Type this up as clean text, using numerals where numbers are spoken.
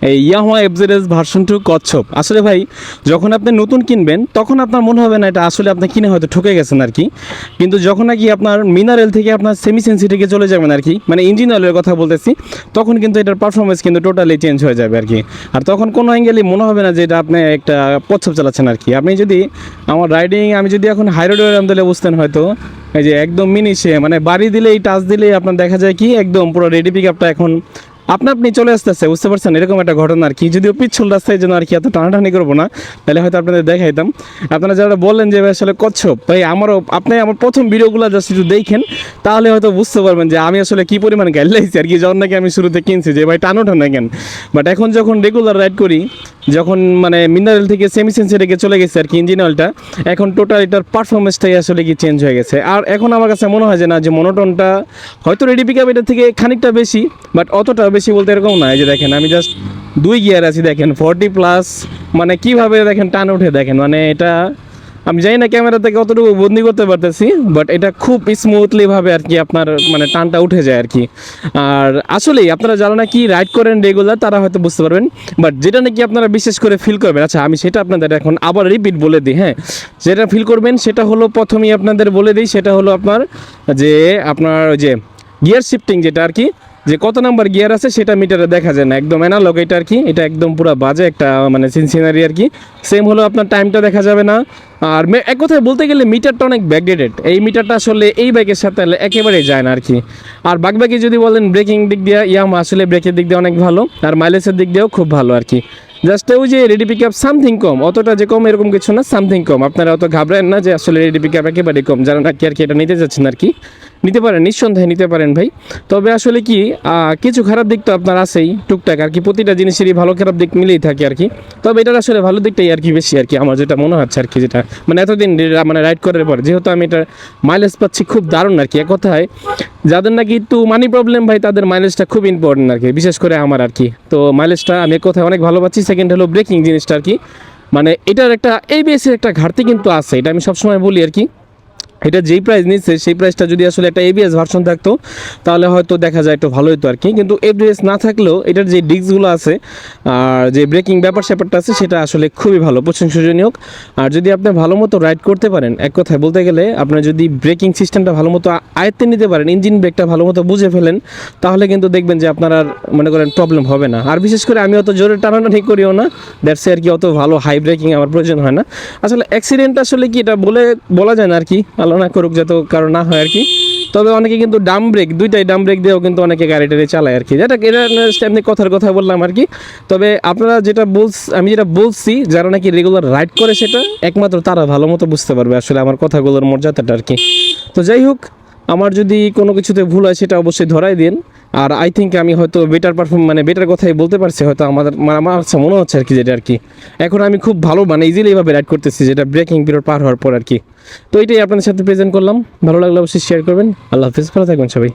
এই Yamaha FZS version 2 কচ্ছপ। আসলে ভাই যখন আপনি নতুন কিনবেন তখন আপনার মনে হবে না এটা আসলে আপনি কিনে হয়তো ঠকে গেছেন আর কি, কিন্তু যখন নাকি আপনার মিনারেল থেকে আপনার সেমি সেন্সিটিভে চলে যাবেন আর কি, মানে ইঞ্জিন অয়েলের কথা বলতেছি, তখন কিন্তু এটার পারফরমেন্স কিন্তু টোটালি চেঞ্জ হয়ে যাবে আর কি। আর তখন কোনো অ্যাঙ্গেলই মনে হবে না যে এটা আপনি একটা কচ্ছপ চালাচ্ছেন আর কি। আপনি যদি আমার রাইডিং আমি যদি এখন হাই রোডে দিলে বুঝতেন হয়তো, এই যে একদম মিনিশে মানে বাড়ি দিলেই টাচ দিলেই আপনার দেখা যায় কি একদম পুরো রেডি পিক আপটা এখন আপনি চলে আসতেছে, বুঝতে পারছেন? এরকম একটা ঘটনা আর কি। যদিও পিছল রাস্তায় জন্য আর কি এত টানাটানি করবো না, তাহলে হয়তো আপনাদের দেখাইতাম। আপনারা যারা বললেন যে আসলে কচ্ছপ, ভাই আমারও আপনি আমার প্রথম ভিডিওগুলো জাস্ট একটু দেখেন, তাহলে হয়তো বুঝতে পারবেন যে আমি আসলে কী পরিমাণ গাইলাইছি আর কি। যখন নাকি আমি শুরুতে কিনছি যে ভাই টানো টানো কেন, বাট এখন যখন রেগুলার রাইড করি, যখন মানে মিনারেল থেকে সেমি সেন্সিটিভে চলে গেছে আর কি ইঞ্জিন অয়েলটা, এখন টোটাল এটার পারফরমেন্সটাই আসলে কি চেঞ্জ হয়ে গেছে। আর এখন আমার কাছে মনে হয় যে না, যে মনোটনটা হয়তো রেডি পিক আপ এটার থেকে খানিকটা বেশি, বাট অতটা বেশি বলতে এরকম না। এই যে দেখেন আমি জাস্ট 2 গিয়ার আছি, দেখেন 40+, মানে কীভাবে দেখেন টান উঠে দেখেন, মানে এটা আমি জানি না ক্যামেরা থেকে কতটুকু বন্দি করতে পারতেছি, বাট এটা খুব স্মুথলিভাবে আর কি আপনার মানে টানটা উঠে যায় আর কি। আর আসলেই আপনারা যারা নাকি রাইড করেন রেগুলার তারা হয়তো বুঝতে পারবেন, বাট যেটা নাকি আপনারা বিশেষ করে ফিল করবেন, আচ্ছা আমি সেটা আপনাদের এখন আবার রিপিট বলে দিই। হ্যাঁ, যেটা ফিল করবেন সেটা হলো প্রথমেই আপনাদের বলে দিই, সেটা হলো আপনার যে গিয়ার শিফটিং যেটা আর কি, যে কত নাম্বার গিয়ার আছে সেটা মিটারে দেখা যায় না, একদম অ্যানালগ এটা আর কি। এটা একদম পুরো বাজে একটা মানে সিনারি আর কি। সেম হলো আপনার টাইমটা দেখা যাবে না। আর এক কথায় বলতে গেলে মিটারটা অনেক ব্যাকডেটেড, এই মিটারটা আসলে এই বাইকের সাথে একেবারেই যায় না আর কি। আর বাকি যদি বলেন ব্রেকিং দিক দিয়ে, ইয়ামাহা আসলে ব্রেকের দিক দিয়ে অনেক ভালো, আর মাইলেজের দিক দিয়েও খুব ভালো আর কি। জাস্ট ওই যে রেডি পিক আপ সামথিং কম, অতটা যে কম এরকম কিছু না, সামথিং কম। আপনারা অত ঘাবড়েন না যে আসলে রেডি পিক আপ একেবারে কম, যারা নাকি আর কি এটা নিতে যাচ্ছেন আর কি, নিতে পারেন, নিঃসন্দেহে নিতে পারেন ভাই। তবে আসলে কি কিছু খারাপ দিক তো আপনার আছেই টুকটাক আর কি, প্রতিটা জিনিসেরই ভালো খারাপ দিক মিলেই থাকে আর কি। তবে এটার আসলে ভালো দিকটাই আর কি বেশি আর কি, আমার যেটা মনে হচ্ছে আর কি, যেটা মানে এতদিন মানে রাইড করার পর যেহেতু আমি এটা মাইলেজ পাচ্ছি খুব দারুণ আর কি। এক কথায় যাদের নাকি একটু মানি প্রবলেম ভাই, তাদের মাইলেজটা খুব ইম্পর্টেন্ট আর কি, বিশেষ করে আমার আর কি। তো মাইলেজটা আমি এক কথায় অনেক ভালো পাচ্ছি। সেকেন্ড হলো ব্রেকিং জিনিসটা আর কি, মানে এটার একটা এবিএসের একটা ঘাটতি কিন্তু আছে, এটা আমি সবসময় বলি আর কি। এটা যেই প্রাইস নিচ্ছে সেই প্রাইসটা যদি আসলে একটা এবিএস ভার্সন থাকতো তাহলে হয়তো দেখা যায় একটু ভালো হতো আর কি। কিন্তু এবিএস না থাকলেও এটার যে ডিস্কগুলো আছে আর যে ব্রেকিং ব্যাপারটা আছে সেটা আসলে খুবই ভালো, প্রশংসনীয়। আর যদি আপনি ভালো মতো রাইড করতে পারেন, এক কথায় বলতে গেলে আপনার যদি ব্রেকিং সিস্টেমটা ভালো মতো আয়ত্তে নিতে পারেন, ইঞ্জিন ব্রেকটা ভালো মতো বুঝে ফেলেন, তাহলে কিন্তু দেখবেন যে আপনার আর মনে করেন প্রবলেম হবে না। আর বিশেষ করে আমি অত জোরে টানাটানি করিও না, দ্যাটস আর কি, অত ভালো হাই ব্রেকিং আমার প্রয়োজন হয় না। আসলে অ্যাক্সিডেন্ট আসলে কি এটা বলা যায় না আর কি, না করুক যাতে কারো না হয় আর কি। তবে অনেকে কিন্তু ডাম ব্রেক, দুইটাই ডাম ব্রেক দিয়েও কিন্তু অনেকে গাড়িটারে চালায় আর কি, যেটা এটা এমনি কথার কথা বললাম আর কি। তবে আপনারা আমি যেটা বলছি, যারা নাকি রেগুলার রাইড করে সেটা একমাত্র তারা ভালো মতো বুঝতে পারবে আসলে আমার কথাগুলোর মর্যাদাটা আর কি। তো যাই হোক, আমার যদি কোনো কিছুতে ভুল হয় সেটা অবশ্যই ধরাই দিন। আর আই থিঙ্ক আমি হয়তো বেটার কথাই বলতে পারছি হয়তো, আমার মনে হচ্ছে আর কি, যেটা আর কি এখন আমি খুব ভালো মানে ইজিলি এভাবে রাইড করতেছি, যেটা ব্রেকিং পিরিয়ড পার হওয়ার পর আর কি। তো এটাই আপনাদের সাথে প্রেজেন্ট করলাম, ভালো লাগলে অবশ্যই শেয়ার করবেন। আল্লাহ হাফিজ, ভালো থাকবেন সবাই।